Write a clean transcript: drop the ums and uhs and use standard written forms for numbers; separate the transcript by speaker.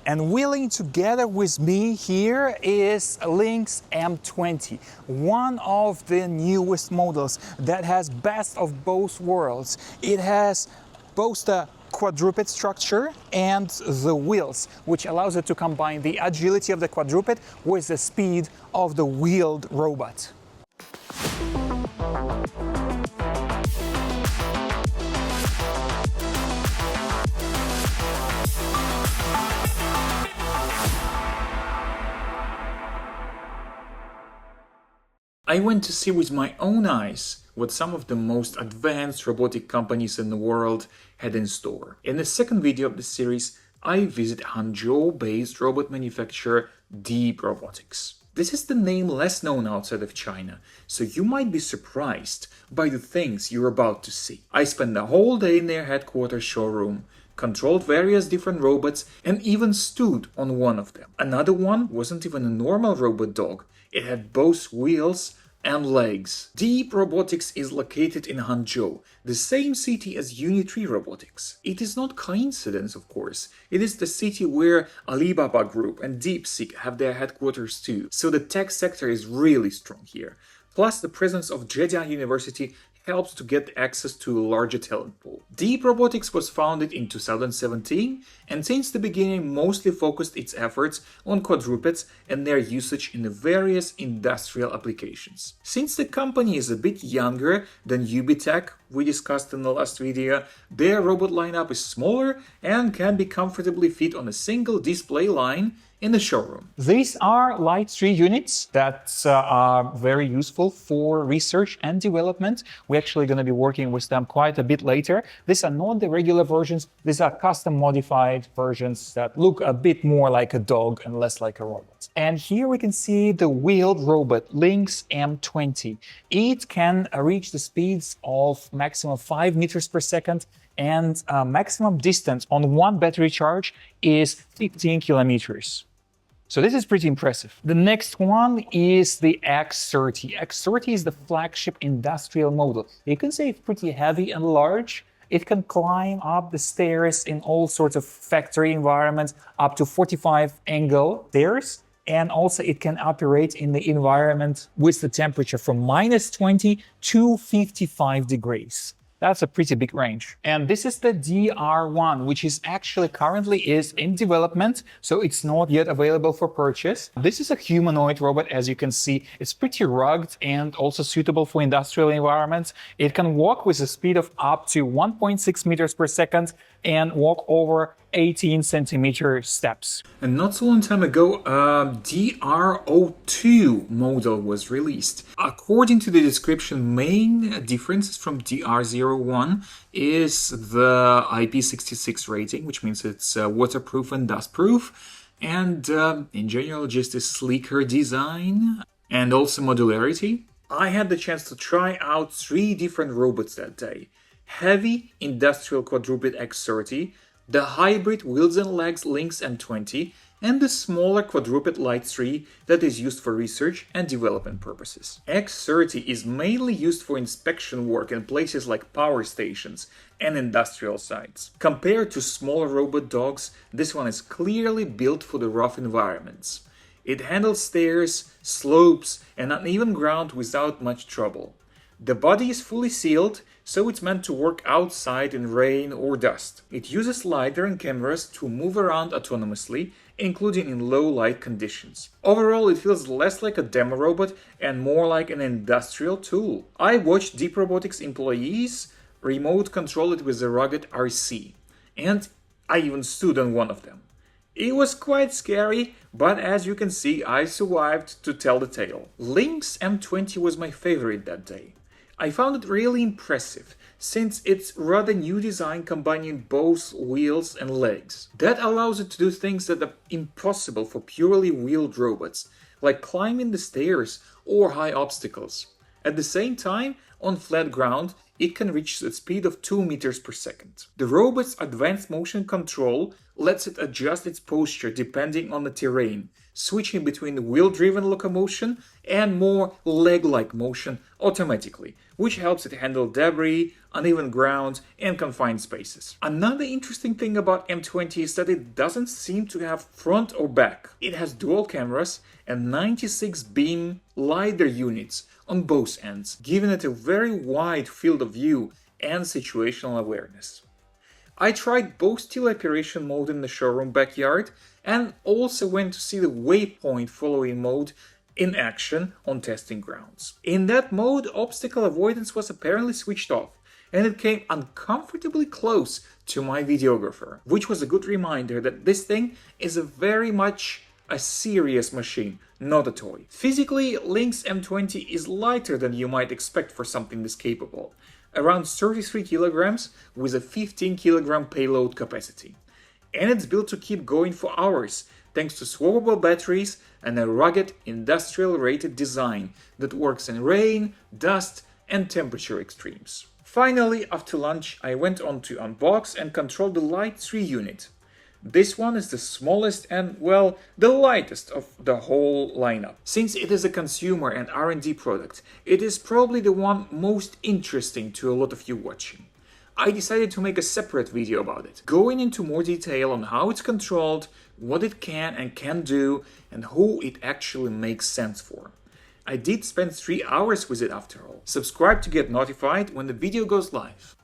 Speaker 1: And wheeling together with me here is Lynx M20, one of the newest models that has best of both worlds. It has both the quadruped structure and the wheels, which allows it to combine the agility of the quadruped with the speed of the wheeled robot. I went to see with my own eyes what some of the most advanced robotic companies in the world had in store. In the second video of the series, I visit Hangzhou-based robot manufacturer Deep Robotics. This is the name less known outside of China, so you might be surprised by the things you're about to see. I spent the whole day in their headquarters showroom, controlled various different robots, and even stood on one of them. Another one wasn't even a normal robot dog. It had both wheels and legs. Deep Robotics is located in Hangzhou, the same city as Unitree Robotics. It is not coincidence, of course. It is the city where Alibaba Group and DeepSeek have their headquarters too, so the tech sector is really strong here. Plus, the presence of Zhejiang University helps to get access to a larger talent pool. Deep Robotics was founded in 2017 and since the beginning mostly focused its efforts on quadrupeds and their usage in the various industrial applications. Since the company is a bit younger than UBTech we discussed in the last video, their robot lineup is smaller and can be comfortably fit on a single display line in the showroom. These are Light 3 units that are very useful for research and development. We're actually going to be working with them quite a bit later. These are not the regular versions. These are custom modified versions that look a bit more like a dog and less like a robot. And here we can see the wheeled robot Lynx M20. It can reach the speeds of maximum 5 meters per second, and maximum distance on one battery charge is 15 kilometers. So this is pretty impressive. The next one is the X30. X30 is the flagship industrial model. You can say it's pretty heavy and large. It can climb up the stairs in all sorts of factory environments, up to 45 angle stairs. And also it can operate in the environment with the temperature from -20 to 55 degrees. That's a pretty big range. And this is the DR1, which is actually currently is in development, so it's not yet available for purchase. This is a humanoid robot, as you can see. It's pretty rugged and also suitable for industrial environments. It can walk with a speed of up to 1.6 meters per second and walk over 18 centimeter steps. And not so long time ago, DR02 model was released. According to the description, main differences from DR01 is the IP66 rating, which means it's waterproof and dustproof, and in general just a sleeker design and also modularity. I had the chance to try out 3 different robots that day. Heavy industrial quadruped X30, the hybrid wheels and legs Lynx M20, and the smaller quadruped Light 3 that is used for research and development purposes. X30 is mainly used for inspection work in places like power stations and industrial sites. Compared to smaller robot dogs, this one is clearly built for the rough environments. It handles stairs, slopes, and uneven ground without much trouble. The body is fully sealed, so it's meant to work outside in rain or dust. It uses LiDAR and cameras to move around autonomously, including in low light conditions. Overall, it feels less like a demo robot and more like an industrial tool. I watched Deep Robotics employees remote control it with a rugged RC, and I even stood on one of them. It was quite scary, but as you can see, I survived to tell the tale. Lynx M20 was my favorite that day. I found it really impressive, since it's rather new design combining both wheels and legs. That allows it to do things that are impossible for purely wheeled robots, like climbing the stairs or high obstacles. At the same time, on flat ground, it can reach a speed of 2 meters per second. The robot's advanced motion control lets it adjust its posture depending on the terrain, switching between wheel-driven locomotion and more leg-like motion automatically, which helps it handle debris, uneven ground, and confined spaces. Another interesting thing about M20 is that it doesn't seem to have front or back. It has dual cameras and 96 beam LiDAR units on both ends, giving it a very wide field of view and situational awareness. I tried both teleoperation mode in the showroom backyard and also went to see the waypoint following mode in action on testing grounds. In that mode, obstacle avoidance was apparently switched off, and it came uncomfortably close to my videographer, which was a good reminder that this thing is very much a serious machine, not a toy. Physically, Lynx M20 is lighter than you might expect for something this capable, around 33 kilograms with a 15 kilogram payload capacity. And it's built to keep going for hours, thanks to swappable batteries and a rugged industrial-rated design that works in rain, dust, and temperature extremes. Finally, after lunch, I went on to unbox and control the Light 3 unit. This one is the smallest and, well, the lightest of the whole lineup. Since it is a consumer and R&D product, it is probably the one most interesting to a lot of you watching. I decided to make a separate video about it, going into more detail on how it's controlled, what it can and can't do, and who it actually makes sense for. I did spend 3 hours with it after all. Subscribe to get notified when the video goes live.